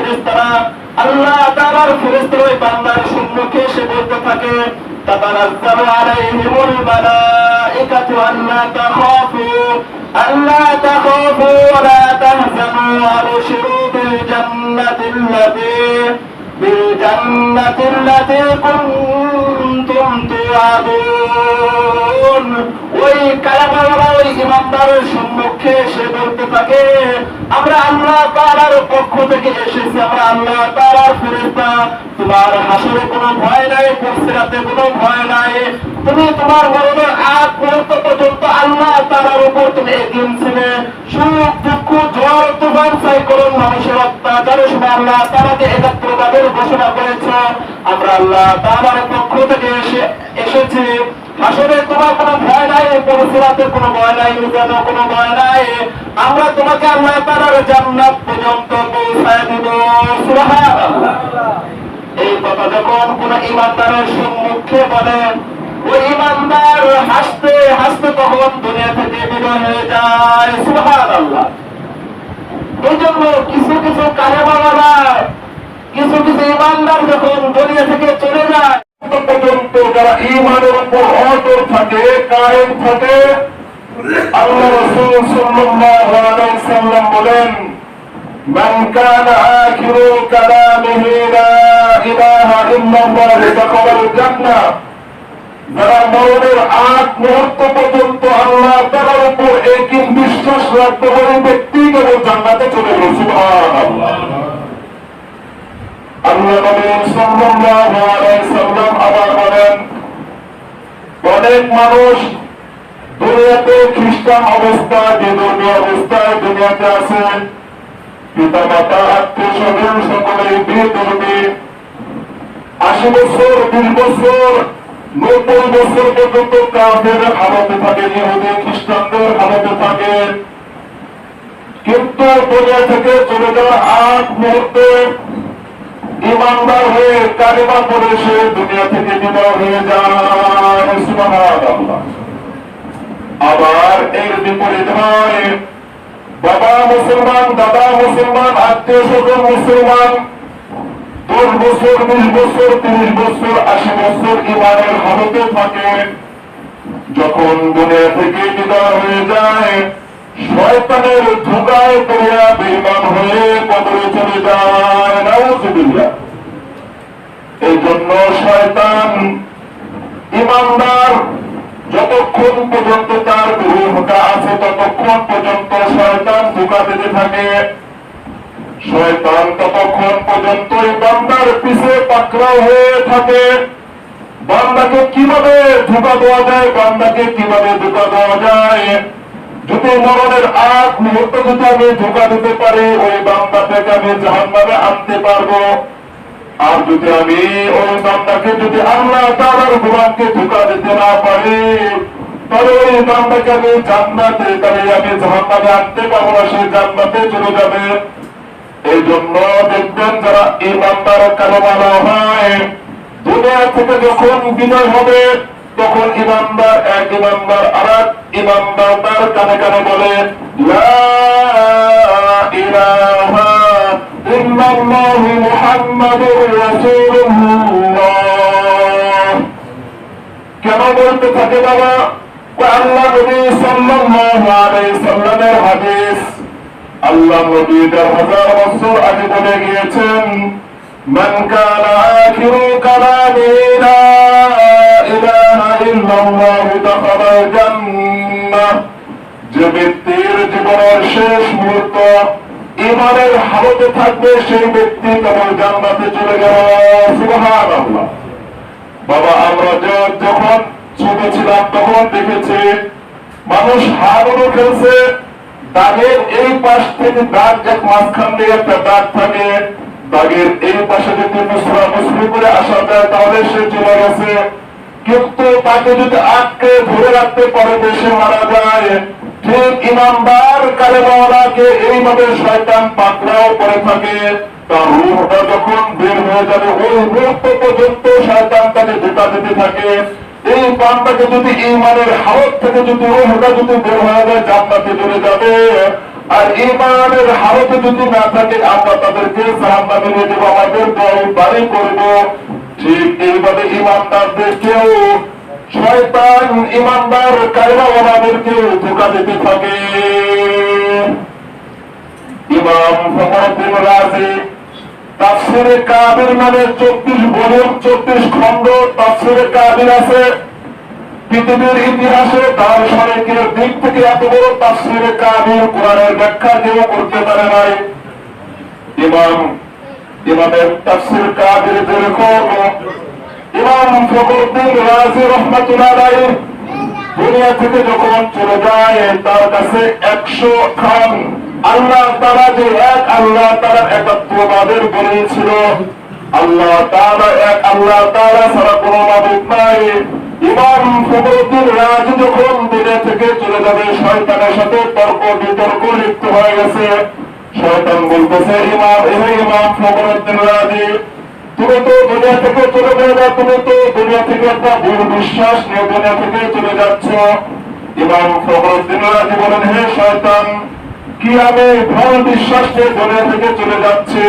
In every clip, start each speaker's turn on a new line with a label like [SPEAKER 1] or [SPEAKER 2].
[SPEAKER 1] ফেরেশতারা আল্লাহ তাআলার ফেরেশতারা ওই বান্দার সম্মুখে এসে বলতে থাকে তাতানাজ্জালু আলাইহিমুল মালাইকাতু আল্লা তাখাফু ওয়া লা তাহজানু ওয়াবশিরু বিল জান্নাতিল্লাতী কুনতুম তুআদুন। ওই কালেমাওয়ালা ওই ইমানদারের সম্মুখে এসে বলতে থাকে আমরা আল্লাহ তাআলার পক্ষ থেকে এসেছি, আমরা আল্লাহ তাআলার ফেরেশতা, তোমার হাসরে কোনো ভয় নাই, পুরসিরাতে কোনো ভয় নাই, তুমি তোমার মরণের আগ মুহূর্ত পর্যন্ত আল্লাহ তাআলার উপর তুমি এগিয়ে ছিলে। সুখ দুঃখ ঝড় তুফান সাইক্লোন মানুষের অত্যাচারের সময় আল্লাহ তাআলাকে একাত্মবাদের ঘোষণা করেছ, আমরা আল্লাহ তাআলার পক্ষ থেকে এসেছি। আসলে তোমার কোনো ভয় নাই, পুরসিরাতে কোনো ভয় নাই, মিজানে কোনো ভয় নাই, আমরা তোমাকে আল্লাহ তাআলার জান্নাত পর্যন্ত পৌঁছায় দিব। সুবহানাল্লাহ। এই কথা যখন কোন ইমানদারের সম্মুখে বলেন ওই ইমানদার হাসতে হাসতে তখন দুনিয়া থেকে বিদায় হয়ে যায়। সুবহানাল্লাহ। এই জন্য কিছু কিছু কালেমাওয়ালা কিছু কিছু ইমানদার যখন দুনিয়া থেকে চলে যায় পর্যন্ত যারা ঈমানের উপর অটল থাকে, কায়েম থাকে, আল্লাহ রাসূল সাল্লাল্লাহু আলাইহি ওয়াসাল্লাম বলেন মান কানা আখিরু কালামিহি লা ইলাহা ইল্লাল্লাহ দাখালাল জান্নাহ। যারা মরণের আগ মুহূর্ত পর্যন্ত আল্লাহ তাআলার উপর একই বিশ্বাস রাখতে পারে ব্যক্তি কেবল জান্নাতে চলে যাবে। সুবহানাল্লাহ। আল্লাহ নবী সাল্লাল্লাহু আলাইহি ওয়াসাল্লাম আবার বলেন অনেক মানুষ দুনিয়াতে খ্রিস্টান অবস্থায়, বেধর্মী অবস্থায় দুনিয়াতে আছে, পিতা মাতা আত্মীয় স্বজন সকলেই বেধর্মী, 80 বছর 20 বছর 90 বছর পর্যন্ত কাফের হালতে থাকে, ইহুদি খ্রিস্টানদের হালতে থাকে, কিন্তু দুনিয়া থেকে চলে যাওয়ার আগ মুহূর্তে ইমানদার হয়ে কালেমা পড়ে সে দুনিয়া থেকে বিদায় হয়ে যায়। সুবহানাল্লাহ। আবার এর বিপরীত হয় বাবা মুসলমান, দাদা মুসলমান, আত্মীয় স্বজন মুসলমান, 10 বছর 20 বছর 30 বছর 80 বছর ইমানের হালতে থাকে, যখন দুনিয়া থেকে বিদায় হয়ে যায় শয়তানের ধোঁকায় পড়িয়া বেঈমান হয়ে কবরে চলে যায়। নাউযুবিল্লাহ। এই জন্য শয়তান ইমানদার যতক্ষণ পর্যন্ত তার রূহটা আছে ততক্ষণ পর্যন্ত শয়তান ধোঁকা দিতে থাকে, শয়তান ততক্ষণ পর্যন্ত বান্দার পিছে পাকড়াও হয়ে থাকে। বান্দাকে কিভাবে ধোঁকা দেওয়া যায়, বান্দাকে কিভাবে ধোঁকা দেওয়া যায়, যদি মরণের আগ মুহূর্ত যদি আমি ধোঁকা দিতে পারি ওই বান্দাটাকে আমি জাহান্নামে আনতে পারবো। আর যদি আমি ওই বান্দাকে যদি আল্লাহ তাআলার গোলামকে ধোঁকা দিতে না পারি তাহলে ওই বান্দাকে আমি জান্নাতে তাহলে আমি জাহান্নামে আনতে পারবো না, সে জান্নাতে চলে যাবে। এই জন্য দেখবেন যারা ইমানদার কালেমাওয়ালা হয় দুনিয়া থেকে যখন বিদায় হবে তখন ইমানদার এক ইমানদার আর এক ইমানদার তার কানে কানে বলে লা ইলাহা ইল্লাল্লাহু মুহাম্মাদুর রাসূলুল্লাহ। কেন বলতে থাকে বাবা? আল্লাহ নবী সাল্লাল্লাহু আলাইহি সাল্লামের হাদিস, আল্লাহ নবী 1000 বছর আগে বলে গিয়েছেন মান কানা আখিরু কালামি লা ইলাহা ইল্লাল্লাহু দাখালাল জান্নাহ। যে ব্যক্তির জীবনের শেষ মুহূর্ত ঈমানের হালতে থাকবে সেই ব্যক্তি কেবল জান্নাতে চলে গেল। সুবহানাল্লাহ। বাবা আমরা যখন ছোট ছিলাম তখন দেখেছি মানুষ হাড়ুডু খেলছে, দাগের এই পাশ থেকে দাগ যাক মাঝখান দিয়ে একটা দাগ থাকে, দাগের এই পাশে যদি মুসলি করে আসা যায় তাহলে সে চলে গেছে, কিন্তু তাকে যদি আটকে ধরে রাখতে পারে সে মারা যায়। ঠিক ইমানদার কালেমাওয়ালাকে এইভাবে শয়তান পাকড়াও করে থাকে, তার রূহটা যখন বের হয়ে যাবে ওই মুহূর্ত পর্যন্ত শয়তান তাকে ধোঁকা দিতে থাকে। এই বান্দাকে যদি ঈমানের হালত থেকে যদি রূহটা যদি বের হয়ে যায় জান্নাতে চলে যাবে, আর ঈমানের হালতে যদি না থাকে আমরা তাদেরকে জাহান্নামে নিয়ে দেব, আমাদের দল বাড়ি করব। ঠিক এইভাবে ঈমানদারদেরকেও শয়তান ঈমানদার কায়দাওয়ালাদেরকেও ধোঁকা দিতে থাকে। ইমাম ফখরুদ্দীন রাজি তাফসীরে কাবির মানে 24 ভলিউম 24 খণ্ড তাফসীরে কাবির আছে। পৃথিবীর ইতিহাসে দার্শনিকের দিক থেকে এত বড় তাফসীরে কাবির কোরআনের ব্যাখ্যা কেউ করতে পারে নাই। ইমামের তাফসীর কাবির যেরকম ইমাম ফখরুদ্দীন রাজি রাহমাতুল্লাহ আলাইহি দুনিয়া থেকে যখন চলে যায় তার কাছে 100 খান আল্লাহ তাআলা যে এক আল্লাহ তাআলার একাত্মবাদের দলিল ছিল। আল্লাহ তাআলা এক, আল্লাহ তাআলা ছাড়া কোনো মাবুদ নাই। ইমাম ফখরুদ্দীন রাজি যখন দুনিয়া থেকে চলে যাবে শয়তানের সাথে তর্ক বিতর্ক লিপ্ত হয়ে গেছে। শয়তান বলতেছে ইমাম ফখরুদ্দীন রাজি তুমি তো দুনিয়া থেকে চলে যাবে, তুমি তো দুনিয়া থেকে একটা ভুল বিশ্বাস নিয়ে দুনিয়া থেকে চলে যাচ্ছ। ইমাম ফখরুদ্দীন রাজি বলেন হে শয়তান, কি আমি ভুল বিশ্বাস নিয়ে দুনিয়া থেকে চলে যাচ্ছি?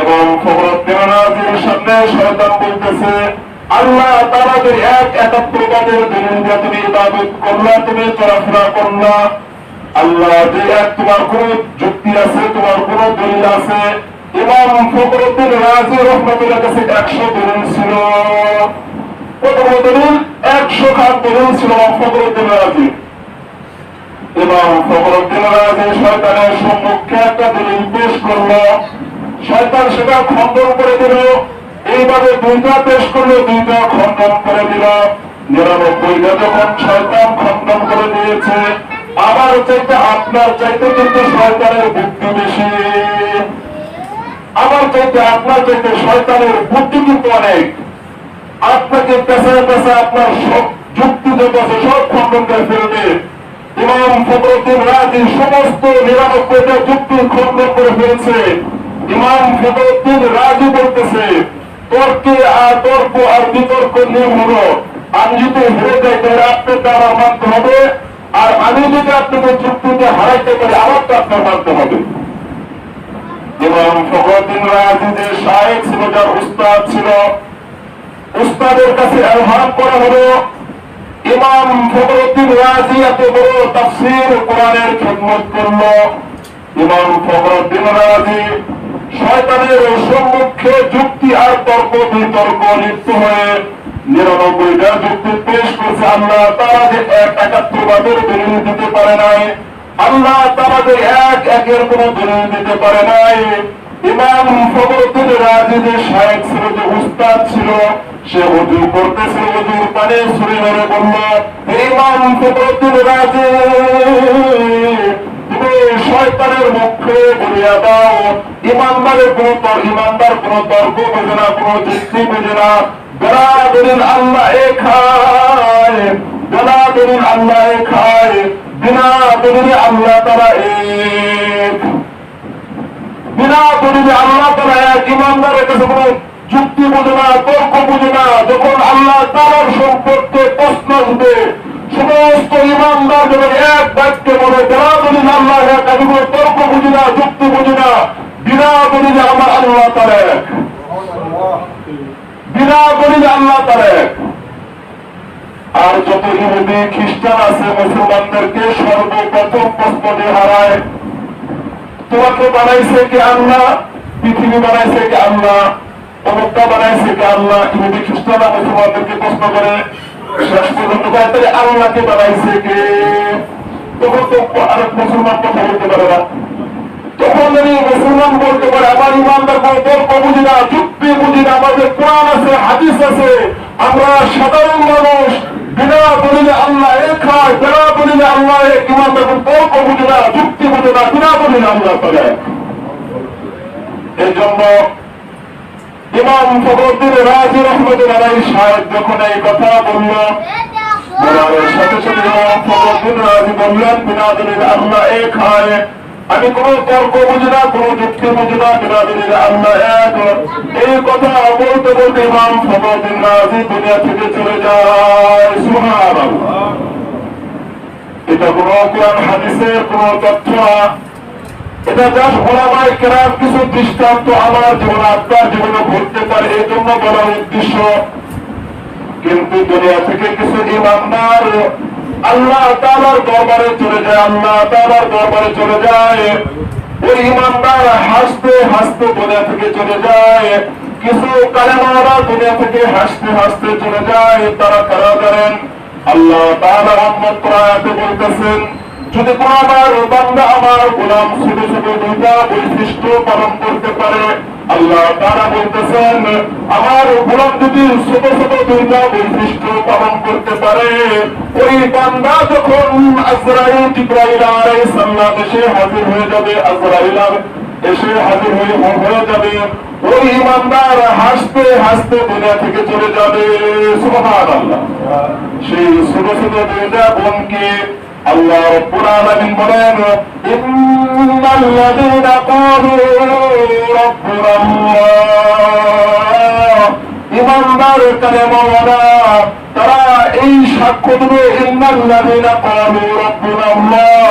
[SPEAKER 1] ইমাম ফখরুদ্দীন রাজির সামনে শয়তান বলতেছে আল্লাহ তাআলা যে এক একাত্মবাদের দলিল দিয়ে তুমি ইবাদত করলা, তুমি চলাফেরা করলা, আল্লাহ যে এক তোমার কোন যুক্তি আছে, তোমার কোন দলিল আছে? ইমাম ফখরুদ্দীন রাজি রাহমাতুল্লাহ কাছে 100 দলিল ছিল। কত দলিল? 100 খান দলিল ছিল ইমাম ফখরুদ্দীন রাজি। ইমাম ফখরুদ্দীন রাজি শয়তানের সম্মুখে একটা দলিল পেশ করলো। শয়তান সেটা খণ্ডন করে দিল। এইভাবে দুইটা পেশ করলো, দুইটা খণ্ডন করে দিল। 99টা যখন শয়তান খণ্ডন করে দিয়েছে, আমার চাইতে আপনার চাইতে কিন্তু শয়তানের বুদ্ধি বেশি। আমার চাইতে আপনার চাইতে শয়তানের বুদ্ধি কিন্তু অনেক। আপনাকে পেছায় পেছায় আপনার সব যুক্তি যত আছে সব খণ্ডন করে ফেলবে। ইমাম ফখরুদ্দীন রাজি সমস্ত 99টা যুক্তি খণ্ডন করে ফেলছে। ইমাম ফখরুদ্দীন রাজি বলতেছে তর্ক আর বিতর্ক নিয়ম হলো আমি যদি হেরে যাই তাহলে আপনার দ্বারা মানতে হবে, আর আমি যদি আপনাকে যুক্তিতে হারাইতে পারি আমারটা আপনার মানতে হবে। ইমাম ফখরুদ্দীন রাজি যে শায়েখ ছিল, যার উস্তাদ ছিল, উস্তাদের কাছে আহ্বান করা হলো ইমাম ফখরুদ্দীন রাজি এত বড় তাফসীর কোরআনের খিদমত করল। ইমাম ফখরুদ্দীন রাজি শয়তানের সম্মুখে যুক্তি আর তর্ক বিতর্ক লিপ্ত হয়ে 99টা যুক্তি পেশ করছে। আল্লাহ তাআলা যে এক একাত্মবাদের দলিল দিতে পারে নাই, আল্লাহ তাআলা যে এক একের কোন দলিল দিতে পারে নাই। ইমাম ফখরুদ্দীন রাজি যে শায়েখ ছিল, যে উস্তাদ ছিল, সে ওযু করতেছিল, ওযুর পানি ছুঁড়ে মেরে বলল ইমাম ফখরুদ্দীন রাজি তুমি শয়তানের মুখে বলিয়া দাও ইমানদার কোন তর্ক বোঝে না, কোন যুক্তি বোঝে না। বেলা দলিল আল্লাহ এক খায়, বেলা দলিল আল্লাহ এক খায়, বিনা দলিলে আল্লাহ তাআলা এক, বিনা দলিলে আল্লাহ তাআলা এক। ইমানদারের কাছে কোন যুক্তি বোঝে না, তর্ক বোঝে না। যখন আল্লাহ তাআলার সম্পর্কে প্রশ্ন উঠে সমস্ত ইমানদার যখন এক বাক্যে বলে বেলা দলিল আল্লাহ এক, আমি কোন তর্ক বুঝি না, যুক্তি বুঝি না, বিনা দলিলে আমার আল্লাহ তাআলা এক, বিনা দলিলে আল্লাহ তাআলা এক। আর যত ইহুদি খ্রিস্টান আছে মুসলমানদেরকে সর্বপ্রথম প্রশ্ন দিয়ে হারায় তোমাকে বানাইছে কে আল্লাহ, পৃথিবী বানাইছে কে আল্লাহ, অমুকটা বানাইছে কে আল্লাহ। ইহুদি খ্রিস্টানরা মুসলমানদেরকে প্রশ্ন করে শেষ পর্যন্ত তাড়াতাড়ি আল্লাহকে বানাইছে কে? তখন তো আরেক মুসলমান কথা বলতে পারে না। তখন যদি মুসলমান বলতে পারে আমার ইমানদার কোন তর্ক বুঝি না, যুক্তি বুঝি না, আমাদের কোরআন আছে, হাদিস আছে, আমরা সাধারণ মানুষ, বিনা দলিলে আল্লাহ এক হয়, বিনা দলিলে আল্লাহ এক, ইমানদার কোন তর্ক বুঝি না, যুক্তি বুঝি না, বিনা দলিলে আল্লাহ তাআলা এক। এই জন্য ইমাম ফখরুদ্দীন রাজি রাহমাতুল্লাহ আলাইহি সাহেব যখন এই কথা বলল, বলার সাথে সাথে ইমাম ফখরুদ্দীন রাজি বললেন বিনা দলিলে আল্লাহ এক হয়, আমি কোন তর্ক বুঝি না, কোন যুক্তি বুঝি না, বিনা দলিলে আল্লাহ এক। এই কথা বলতে বলতে ইমাম ফখরুদ্দীন রাজি দুনিয়া থেকে চলে যায়। সুবহানাল্লাহ। এটা কোন কোরআন হাদিসের কোন তথ্য এটা জাস্ট ওলামায়ে কেরাম কিছু দৃষ্টান্ত আমার জীবনে আপনার জীবনে ঘটতে পারে এই জন্য বলার উদ্দেশ্য। কিন্তু দুনিয়া থেকে কিছু ইমানদার আল্লাহ তাআলার দরবারে চলে যায়, আল্লাহ তাআলার দরবারে চলে যায়। ওই ইমানদার হাসতে হাসতে দুনিয়া থেকে চলে যায়। কিছু কালেমাওয়ালা দুনিয়া থেকে হাসতে হাসতে চলে যায়। তারা কারা জানেন? আল্লাহ তাআলা রহমত আয়াতে বলতেছেন, যদি কোন আমার বান্দা আমার গোলাম ছোট ছোট দুইটা বৈশিষ্ট্য পালন করতে পারে, আল্লাহ তাআলা বলতেছেন আমার গোলাম যদি ছোট ছোট দুইটা বৈশিষ্ট্য পালন করতে পারে, ওই বান্দা যখন আজরাইল জিবরাইল আলাইহিস সালাম এসে হাজির হয়ে যাবে, আজরাইল এসে হাজির হয়ে যাবে, ওই ইমানদার হাসতে হাসতে দুনিয়া থেকে চলে যাবে। সুবহানাল্লাহ। সেই ছোট ছোট দুইটা বোনকে আল্লাহ রাব্বুল আলামিন বলেন, ইন্নাল্লাযীনা ক্বালু রাব্বুনাল্লাহ, ইমানদার কালেমাওয়ালা তারা এই সাক্ষ্য দেবে, ইন্নাল্লাযীনা ক্বালু রাব্বুনাল্লাহ,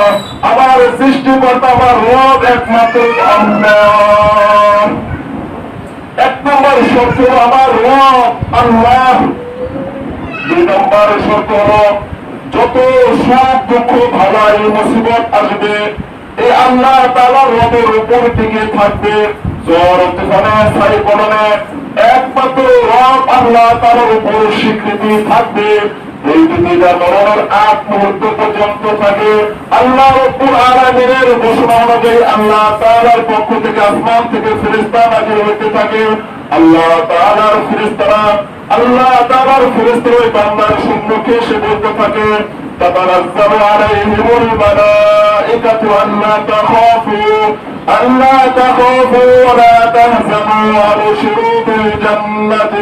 [SPEAKER 1] আমার সৃষ্টিকর্তা আমার রব একমাত্র আল্লাহ। এক নম্বর শর্ত আমার রব আল্লাহ। দুই নম্বর শর্ত হলো যত সুখ দুঃখ ভালাই মুসিবত আসবে এই আল্লাহ তাআলার রবের উপর দিকে থাকবে। জ্বর তুফানে সাইক্লোনে একমাত্র রব আল্লাহ তাআলার উপর স্বীকৃতি থাকবে। এই দুনিয়া মরণের আগ মুহূর্ত পর্যন্ত থাকে। আল্লাহ রাব্বুল আলামিনের ঘোষণা অনুযায়ী আল্লাহ তাআলার পক্ষ থেকে আসমান থেকে ফেরেশতা নাযিল হতে থাকে। আল্লাহ তাআলার ফেরেশতারা আল্লাহ তাআলার ফেরেশতারা ওই বান্দার সম্মুখে এসে বলতে থাকে, তাতানাজ্জালু আলাইহিমুল মালাইকাতু আল্লা তাখাফু ওয়া লা তাহজানু ওয়া আবশিরু বিল জান্নাতি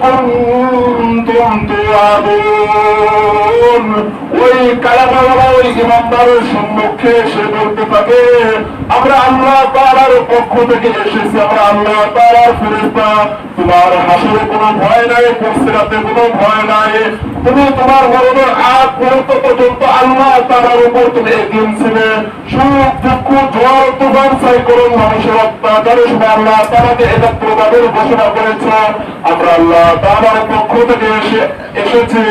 [SPEAKER 1] কুনতুম তুআদুন। ওই কালামাওয়ালা ওই ইমানদারের সম্মুখে এসে বলতে থাকে, আমরা আল্লাহ তাআলার পক্ষ থেকে এসেছি, আমরা আল্লাহ তাআলার ফেরেশতা, তোমার হাসরে কোনো ভয় নাই, পুরসিরাতে কোনো ভয় নাই, তুমি তোমার মরণের আগ মুহূর্ত পর্যন্ত আল্লাহ তাআলার উপর তুমি এগিয়ে ছিলে। সুখ দুঃখ ঝড় তুফান সাইক্লোন মানুষের অত্যাচারের সময় আল্লাহ তাআলাকে একাত্মবাদের ঘোষণা করেছ। আমরা আল্লাহ তাআলার পক্ষ থেকে এসেছি,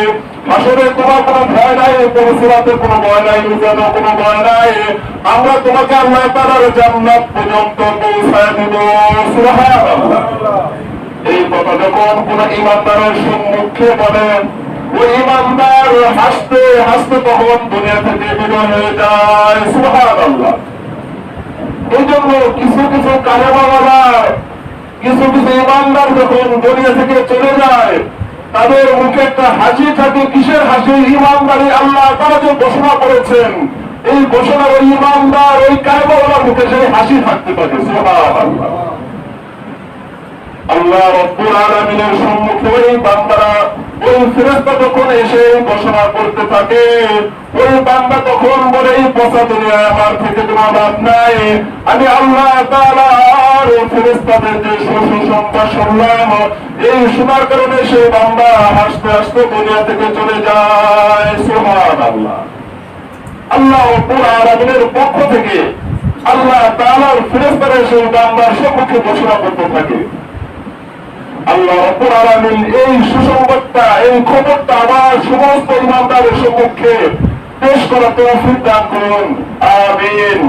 [SPEAKER 1] হাসরে তোমার কোনো ভয় নাই, পুরসিরাতে কোনো ভয় নাই, মিজানে কোনো ভয় নাই, আমরা তোমাকে আল্লাহ তাআলার জান্নাত পর্যন্ত পৌঁছায় দিব। সুবহানাল্লাহ। এই কথা যখন কোন ইমানদারের সম্মুখে বলেন, ওই ইমানদার হাসতে হাসতে তখন দুনিয়া থেকে বিদায় হয়ে যায়। সুবহানাল্লাহ। এই জন্য কিছু কিছু কালেমাওয়ালা কিছু কিছু ইমানদার যখন দুনিয়া থেকে চলে যায়, তাদের মুখে একটা হাসি থাকে। কিসের হাসি? ইমানদারি আল্লাহ তাআলা যে ঘোষণা করেছেন, এই ঘোষণা ওই ইমানদার ওই কালেমাওয়ালার মুখে সেই হাসি থাকতে পারে। সুবহানাল্লাহ। আল্লাহ রাব্বুল আলামিনের সম্মুখে ওই বান্দারা ওই ফেরেশতা যখন এসে ঘোষণা করতে থাকে, ওই বান্দা তখন বলে, এই পচা দুনিয়ায় আমার থেকে কোনো লাভ নাই, আমি আল্লাহ তাআলার ফেরেশতাদের যে সুসংবাদ শুনলাম, এই শোনার কারণে সেই বান্দা হাসতে হাসতে দুনিয়া থেকে চলে যায়। সুবহানাল্লাহ। আল্লাহ রাব্বুল আলামিনের পক্ষ থেকে আল্লাহ তাআলার ফেরেশতারা সেই বান্দার সম্মুখে ঘোষণা করতে থাকে। আল্লাহ রাব্বুল আলামিন এই সুসংবাদটা, এই খবরটা আমার সমস্ত ইমানদারের সম্মুখে পেশ করা তৌফিক দান করুন। আমিন।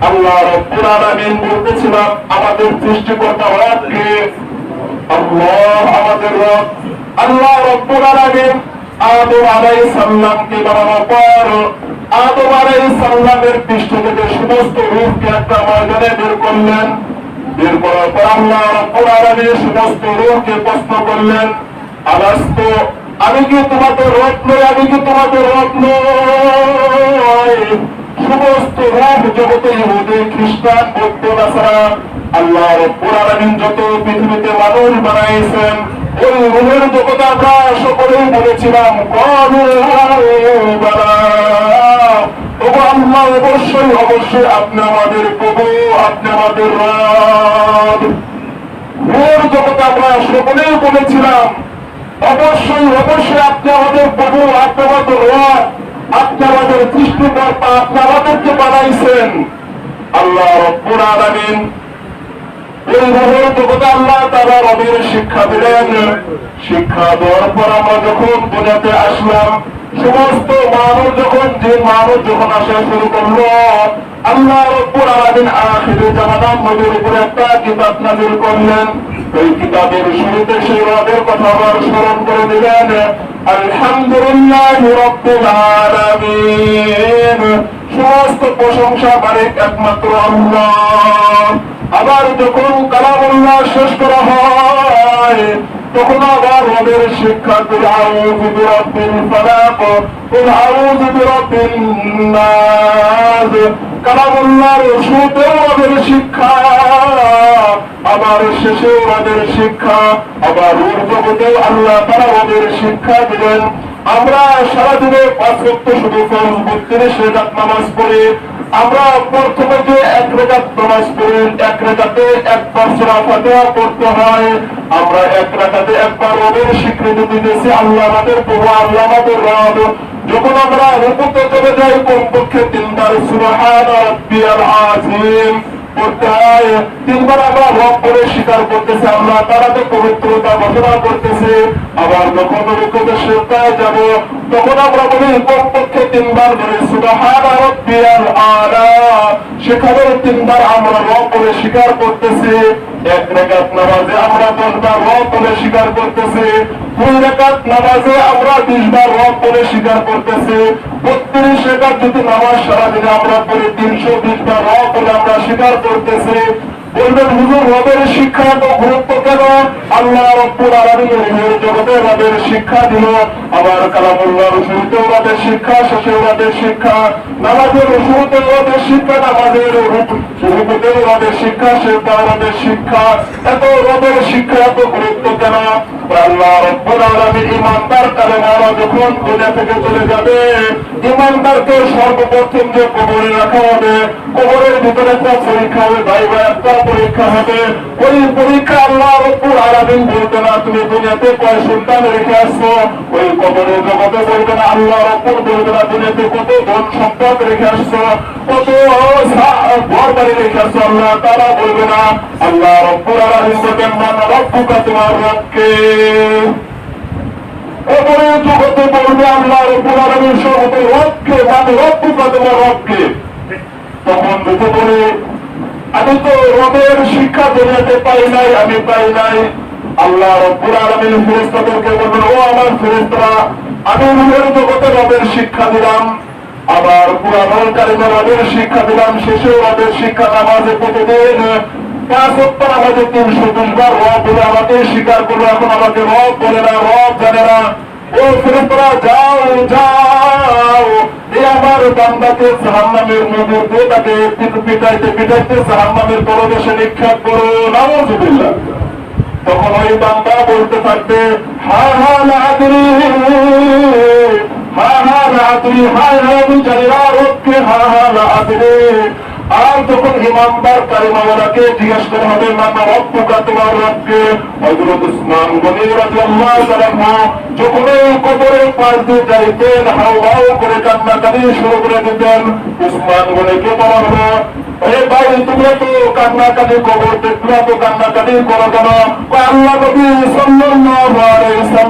[SPEAKER 1] আল্লাহ রাব্বুল আলামিন বলতেছিলাম, আমাদের সৃষ্টিকর্তা রবকে, আল্লাহ আমাদের রব। আল্লাহ রাব্বুল আলামিন আদম আলাইহিস সালামকে বানানোর পর আদম আলাইহিস সালামের পৃষ্ঠ থেকে সমস্ত রূহকে একটা ময়দানে বের করলেন। বের করার পর আল্লাহ রাব্বুল আলামিন সমস্ত রূহকে প্রশ্ন করলেন, আলাস্তু, আমি কি তোমাদের রব নই? আমি কি তোমাদের রব নই? সমস্ত রূহ জগতে ইহুদি, খ্রিস্টান, বৌদ্ধ, নাসারা, আল্লাহ রাব্বুল আলামিন যত পৃথিবীতে মানুষ বানাইছেন, ওই রূহের জগতে আমরা সকলেই বলেছিলাম, ক্বালু বালা, ওগো আল্লাহ, অবশ্যই অবশ্যই আপনি আমাদের প্রভু, আপনি আমাদের রব। রূহের জগতে আমরা সকলেই বলেছিলাম, অবশ্যই অবশ্যই আপনি আমাদের প্রভু, আপনি আমাদের রব। আপনি আমাদের সৃষ্টিকর্তা, আপনি আমাদেরকে বানাইছেন। আল্লাহ রব্বুল আলামিন এই রবের জগতে আল্লাহ তাআলা রবের শিক্ষা দিলেন। শিক্ষা দেওয়ার পর আমরা যখন দুনিয়াতে আসলাম, সমস্ত মানুষ যখন আসা শুরু করলো, আল্লাহ রব্বুল আলামিন আখিরে জামানার নবীর উপরে একটা কিতাব নাযিল করলেন। এই কিতাবের শুরুতে সেই রবের কথা আবার স্মরণ করে দিলেন, আলহামদুলিল্লাহি রাব্বিল আলামিন। সমস্ত প্রশংসা মালিক একমাত্র আল্লাহ। আবার যখন কালামুল্লাহ শেষ করা হয়, তখন আবার রবের শিক্ষা, কুল আউযু বিরাব্বিল ফালাক, কুল আউযু বিরাব্বিন নাস। কালামুল্লাহর শুরুতেও রবের শিক্ষা, আবার শেষেও রবের শিক্ষা, আবার রূহ জগতেও আল্লাহ তাআলা রবের শিক্ষা দিলেন। আমরা সারাদিনে 5 ওয়াক্ত শুধু ফরজ 32 রাকাত নামাজ পড়ি। আমরা প্রথমে যে 1 রাকাত নামাজ পড়ি, 1 রাকাতে একবার সূরা ফাতিহা পড়তে হয়। আমরা 1 রাকাতে একবার রবের স্বীকৃতি দিতেছি, আল্লাহ আমাদের প্রভু, আল্লাহ আমাদের রব। যখন আমরা রুকুতে চলে যাই, কমপক্ষে 3 বার সুবহান রাব্বিয়াল আযীম পড়তে হয়। 3 বার আমরা রব বলে স্বীকার করতেছি, আল্লাহ তাআলাকে পবিত্রতা ঘোষণা করতেছি। আবার যখন রুকুতে সিজদায় যাব, তখন আমরা বলি কমপক্ষে 3 বার বলে সুবহান রাব্বিয়াল আলা। সেখানে 3 বার আমরা রব বলে স্বীকার করতেছি। 1 রাকাত নামাজে আমরা 10 বার রব বলে স্বীকার করতেছি। 2 রাকাত নামাজে আমরা 20 বার রব বলে স্বীকার করতেছি। 32 রাকাত যদি নামাজ সারাদিনে আমরা পড়ি, 320 বার রব বলে আমরা স্বীকার করতেছি। বলবেন হুজুর, রবের শিক্ষা এত গুরুত্ব কেন? আল্লাহ রব্বুল আলামিন রবের জগতে রবের শিক্ষা দিল। আবার কালামুল্লাহর শুরুতেও রবের শিক্ষা, শেষেও রবের শিক্ষা। নামাজের শুরুতেও রবের শিক্ষা, নামাজের শুরুতেও রবের শিক্ষা, শেষেও রবের শিক্ষা। এত রবের শিক্ষা এত গুরুত্ব কেন? আল্লাহ রব্বুল আলামিন ঈমানদার কালেমারা যখন দুনিয়া থেকে চলে যাবে, ঈমানদারকে সর্বপ্রথম যে কবরে রাখা হবে, কবরের ভিতরে একটা পরীক্ষা হবে, ভাইবা একটা পরীক্ষা হবে। ওই পরীক্ষা আল্লাহ রব্বুল আলামিন বলতে না, তুমি দুনিয়াতে কয় সন্তান রেখে আসছো। ওই কবরের জগতে বলবে না, আল্লাহ রব্বুল বলবে না, দুনিয়াতে কত ধন সম্পদ রেখে আসছো, কত ঘর বাড়ি রেখে আসছো। আল্লাহ তাআলা বলবে না, আল্লাহ রব্বুল আলামিন বলবেন, মান রব্বুকা, তোমার রবকে। কবরের জগতে বলবে আল্লাহ রব্বুল আলামিন সর্বত রবকে, মান রব্বুকা, তোমার রবকে। তখন বুঝে বলে, আমি তো রবের শিক্ষা দুনিয়াতে পাই নাই, আমি পাই নাই। আল্লাহ রব্বুল আলামিন ফেরেশতাদেরকে বলবেন, ও আমার ফেরেশতারা, আমি রূহের জগতে রবের শিক্ষা দিলাম, আবার কুরআনুল কারীমে রবের শিক্ষা দিলাম, শেষে রবের শিক্ষা নামাজে প্রতিদিন 5 ওয়াক্ত নামাজে 320 বার রব বলে আমাকে স্বীকার করলো। এখন আমাকে রব বলে না, রব জানে না। ও ফেরেশতারা, যাও যাও, এই আমার বান্দাকে জাহান্নামের নদীর দিয়ে তাকে পিটাইতে পিটাইতে জাহান্নামের তলদেশে নিক্ষেপ করো। নাউযুবিল্লাহ। তখন ওই বান্দা বলতে থাকবে, হা হা লা আদরি, হা হা লা আদরি, হায় হায় আমি জানি না রবকে, হা হা লা আদরি। আর যখন ইমানদার কালিমাওয়ালাকে জিজ্ঞেস করা হবে, মান রব্বুকা, তোমার রবকে। হযরত উসমান গনি রাদিয়াল্লাহু তাআলা যখন এই কবরের পাশ দিয়ে যাইতেন, হাউ হাউ করে কান্নাকাটি শুরু করে দিতেন। উসমান গনিকে বলা হলো, এ ভাই, তুমি তো কান্নাকাটি কবর দেখলে, তো কান্নাকাটি করো কেন? আল্লাহ নবী সাল্লাল্লাহু আলাইহি ওয়াসাল্লাম